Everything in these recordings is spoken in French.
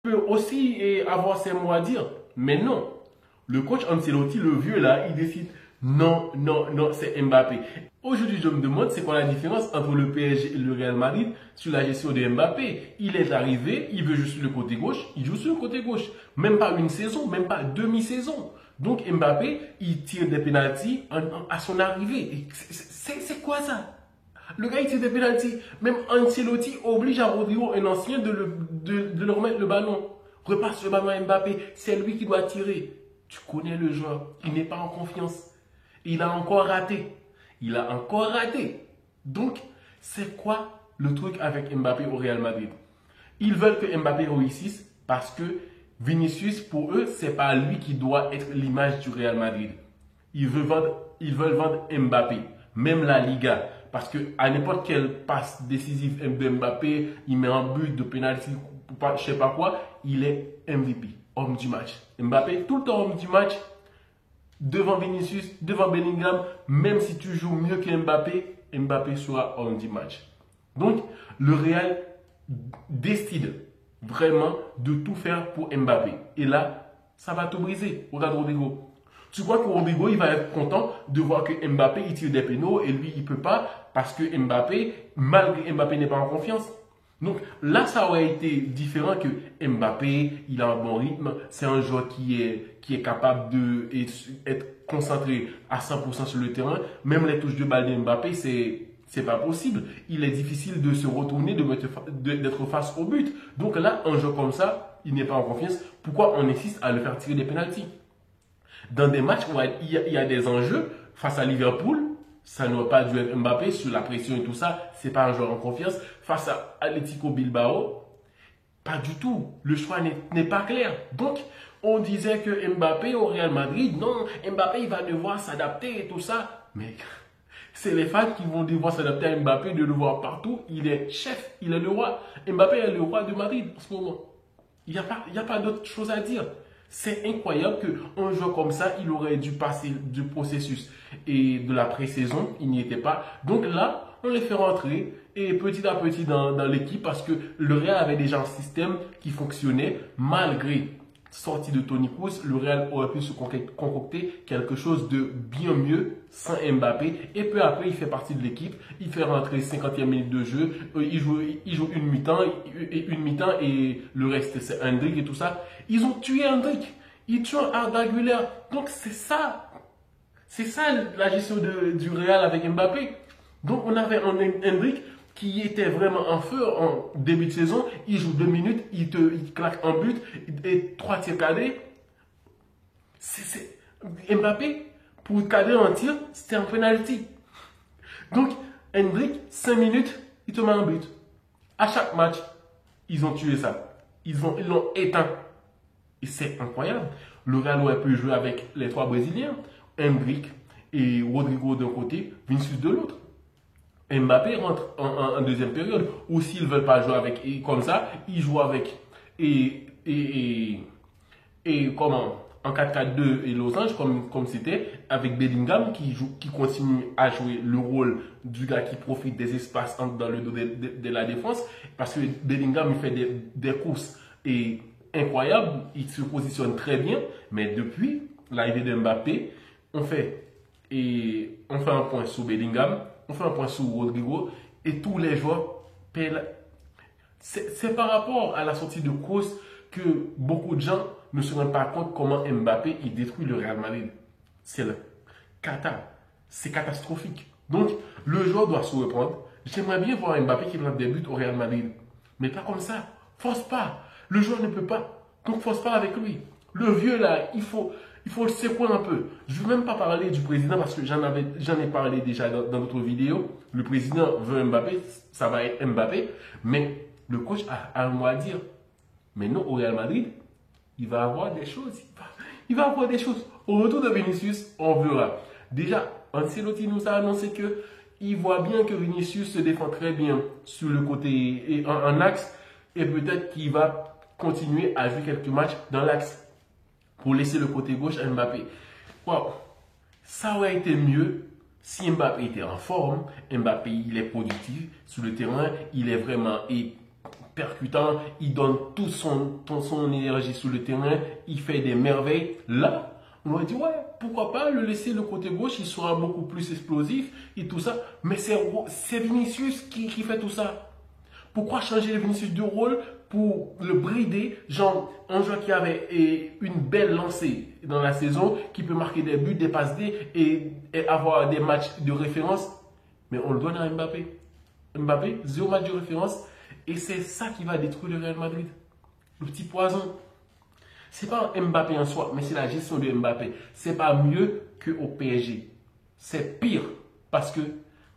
peut aussi avoir ses mots à dire. Mais non. Le coach Ancelotti, le vieux là, il décide non, non, non, c'est Mbappé. Aujourd'hui, je me demande c'est quoi la différence entre le PSG et le Real Madrid sur la gestion de Mbappé. Il est arrivé, il veut jouer sur le côté gauche, il joue sur le côté gauche. Même pas une saison, même pas demi-saison. Donc Mbappé, il tire des pénaltys à son arrivée. C'est quoi ça? Le gars, il tire des pénaltys. Même Ancelotti oblige à Rodrigo, un ancien, de le remettre le ballon. Repasse le ballon à Mbappé. C'est lui qui doit tirer. Tu connais le joueur. Il n'est pas en confiance. Il a encore raté. Il a encore raté. Donc, c'est quoi le truc avec Mbappé au Real Madrid? Ils veulent que Mbappé réussisse parce que Vinicius, pour eux, c'est pas lui qui doit être l'image du Real Madrid. Ils veulent vendre Mbappé. Même la Liga. Parce que à n'importe quelle passe décisive de Mbappé, il met un but de pénalty, je sais pas quoi, il est MVP, homme du match. Mbappé, tout le temps homme du match, devant Vinicius, devant Bellingham, même si tu joues mieux que Mbappé, Mbappé sera homme du match. Donc, le Real décide vraiment de tout faire pour Mbappé. Et là, ça va tout briser. Regarde Rodrigo. Tu vois que Rodrigo, il va être content de voir que Mbappé, il tire des pénaux et lui, il ne peut pas parce que Mbappé, malgré Mbappé, n'est pas en confiance. Donc là, ça aurait été différent que Mbappé, il a un bon rythme, c'est un joueur qui est capable d'être concentré à 100% sur le terrain. Même les touches de balle de Mbappé, c'est pas possible. Il est difficile de se retourner, d'être face au but. Donc là, un joueur comme ça, il n'est pas en confiance. Pourquoi on insiste à le faire tirer des pénaltys? Dans des matchs où il y a des enjeux, face à Liverpool, ça n'aurait pas dû être Mbappé sur la pression et tout ça. C'est pas un joueur en confiance. Face à Atlético Bilbao, pas du tout. Le choix n'est pas clair. Donc, on disait que Mbappé au Real Madrid, non, Mbappé il va devoir s'adapter et tout ça. Mais c'est les fans qui vont devoir s'adapter à Mbappé, de le voir partout. Il est chef, il est le roi. Mbappé est le roi de Madrid en ce moment. Il n'y a pas d'autre chose à dire. C'est incroyable qu'un joueur comme ça, il aurait dû passer du processus et de la pré-saison. Il n'y était pas. Donc là, on les fait rentrer et petit à petit dans l'équipe parce que le Real avait déjà un système qui fonctionnait malgré sortie de Toni Kroos. Le Real aurait pu se concocter quelque chose de bien mieux sans Mbappé. Et peu après, il fait partie de l'équipe. Il fait rentrer 50e minute de jeu. Il joue une mi-temps et le reste, c'est Hendrick et tout ça. Ils ont tué Hendrick. Ils tuent Arda Güler. Donc, c'est ça. C'est ça la gestion du Real avec Mbappé. Donc, on avait un Hendrick qui était vraiment en feu en début de saison. Il joue 2 minutes, il claque un but et 3 tirs cadrés. Mbappé, pour cadrer un tir, c'était un penalty. Donc, Hendrick, 5 minutes, il te met un but. À chaque match, ils ont tué ça. Ils l'ont éteint. Et c'est incroyable. Le Real aurait pu jouer avec les 3 Brésiliens. Hendrick et Rodrigo d'un côté, Vinicius de l'autre. Mbappé rentre en deuxième période. Ou s'ils ne veulent pas jouer avec comme ça, ils jouent avec comment en 4-4-2 et losange comme c'était avec Bellingham qui continue à jouer le rôle du gars qui profite des espaces dans le dos de la défense parce que Bellingham il fait des courses incroyables, il se positionne très bien, mais depuis l'arrivée de Mbappé, on fait un point sur Bellingham, on fait un point sur Rodrigo et tous les joueurs pèlent. C'est par rapport à la sortie de Kroos que beaucoup de gens ne se rendent pas compte comment Mbappé il détruit le Real Madrid. C'est le cata. C'est catastrophique. Donc, le joueur doit se reprendre. J'aimerais bien voir Mbappé qui plante des buts au Real Madrid. Mais pas comme ça. Force pas. Le joueur ne peut pas. Donc, force pas avec lui. Le vieux là, il faut le secouer un peu. Je ne veux même pas parler du président parce que j'en ai parlé déjà dans d'autres vidéos. Le président veut Mbappé, ça va être Mbappé. Mais le coach a un mot à dire. Mais non, au Real Madrid, il va avoir des choses. Il va avoir des choses. Au retour de Vinicius, on verra. Déjà, Ancelotti nous a annoncé qu'il voit bien que Vinicius se défend très bien sur le côté et en axe. Et peut-être qu'il va continuer à jouer quelques matchs dans l'axe pour laisser le côté gauche à Mbappé. Wow. Ça aurait été mieux si Mbappé était en forme. Mbappé, il est productif sur le terrain. Il est vraiment percutant, il donne toute son énergie sur le terrain, il fait des merveilles. Là, on va dire, ouais, pourquoi pas le laisser le côté gauche, il sera beaucoup plus explosif et tout ça. Mais c'est Vinicius qui fait tout ça. Pourquoi changer Vinicius de rôle pour le brider? Genre, un joueur qui avait une belle lancée dans la saison, qui peut marquer des buts, des passes D et avoir des matchs de référence. Mais on le donne à Mbappé. Mbappé, 0 match de référence. Et c'est ça qui va détruire le Real Madrid. Le petit poison. C'est pas Mbappé en soi, mais c'est la gestion de Mbappé. C'est pas mieux qu'au PSG. C'est pire. Parce que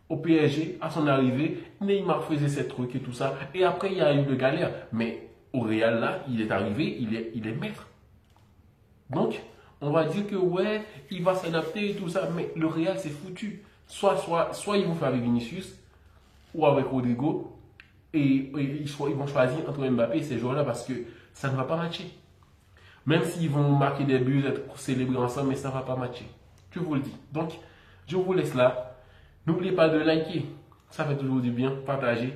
au PSG, à son arrivée, Neymar faisait ses trucs et tout ça. Et après, il y a eu de galères. Mais au Real, là, il est arrivé, il est maître. Donc, on va dire que ouais, il va s'adapter et tout ça. Mais le Real, c'est foutu. Soit ils vont faire avec Vinicius ou avec Rodrigo. Et ils vont choisir entre Mbappé et ces joueurs-là parce que ça ne va pas matcher. Même s'ils vont marquer des buts, être célébrés ensemble, mais ça ne va pas matcher. Je vous le dis. Donc, je vous laisse là. N'oubliez pas de liker. Ça fait toujours du bien. Partagez.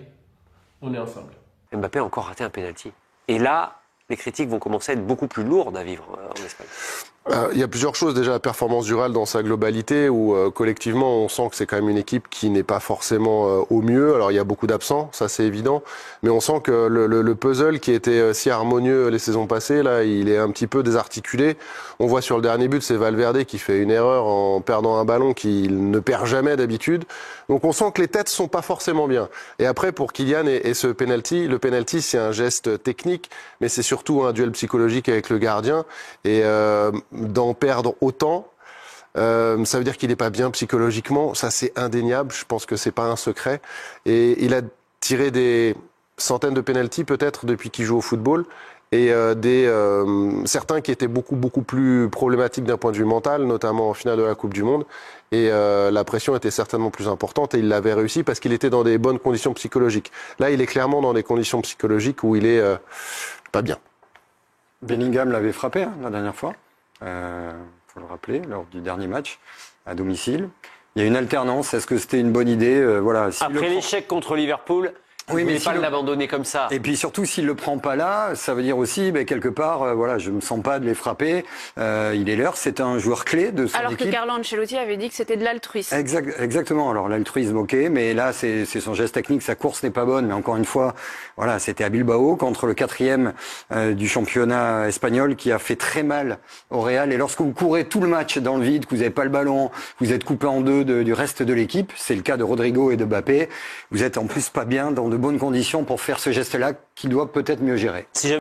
On est ensemble. Mbappé a encore raté un penalty. Et là, les critiques vont commencer à être beaucoup plus lourdes à vivre en Espagne. Il y a plusieurs choses. Déjà, la performance du Real dans sa globalité, où collectivement, on sent que c'est quand même une équipe qui n'est pas forcément au mieux. Alors, il y a beaucoup d'absents, ça c'est évident. Mais on sent que le puzzle qui était si harmonieux les saisons passées, là, il est un petit peu désarticulé. On voit sur le dernier but, c'est Valverde qui fait une erreur en perdant un ballon qu'il ne perd jamais d'habitude. Donc, on sent que les têtes sont pas forcément bien. Et après, pour Kylian et ce penalty, le penalty, c'est un geste technique, mais c'est surtout un duel psychologique avec le gardien. Et d'en perdre autant, ça veut dire qu'il n'est pas bien psychologiquement. Ça, c'est indéniable. Je pense que c'est pas un secret. Et il a tiré des centaines de pénaltys peut-être depuis qu'il joue au football. Et certains qui étaient beaucoup plus problématiques d'un point de vue mental, notamment en finale de la Coupe du Monde. Et la pression était certainement plus importante et il l'avait réussi parce qu'il était dans des bonnes conditions psychologiques. Là, il est clairement dans des conditions psychologiques où il est pas bien. Bellingham l'avait frappé la dernière fois. Faut le rappeler, lors du dernier match à domicile. Il y a une alternance. Est-ce que c'était une bonne idée? Voilà. Après l'échec contre Liverpool, oui, mais pas l'abandonner comme ça. Et puis surtout, s'il le prend pas là, ça veut dire aussi, quelque part, voilà, je me sens pas de les frapper. Il est l'heure. C'est un joueur clé de son équipe. Alors que Carlo Ancelotti avait dit que c'était de l'altruisme. Exactement. Alors l'altruisme, ok, mais là, c'est son geste technique. Sa course n'est pas bonne, mais encore une fois, voilà, c'était à Bilbao contre le 4e du championnat espagnol qui a fait très mal au Real. Et lorsque vous courez tout le match dans le vide, que vous n'avez pas le ballon, vous êtes coupé en deux du reste de l'équipe. C'est le cas de Rodrigo et de Mbappé. Vous êtes en plus pas bien dans de bonnes conditions pour faire ce geste-là qui doit peut-être mieux gérer.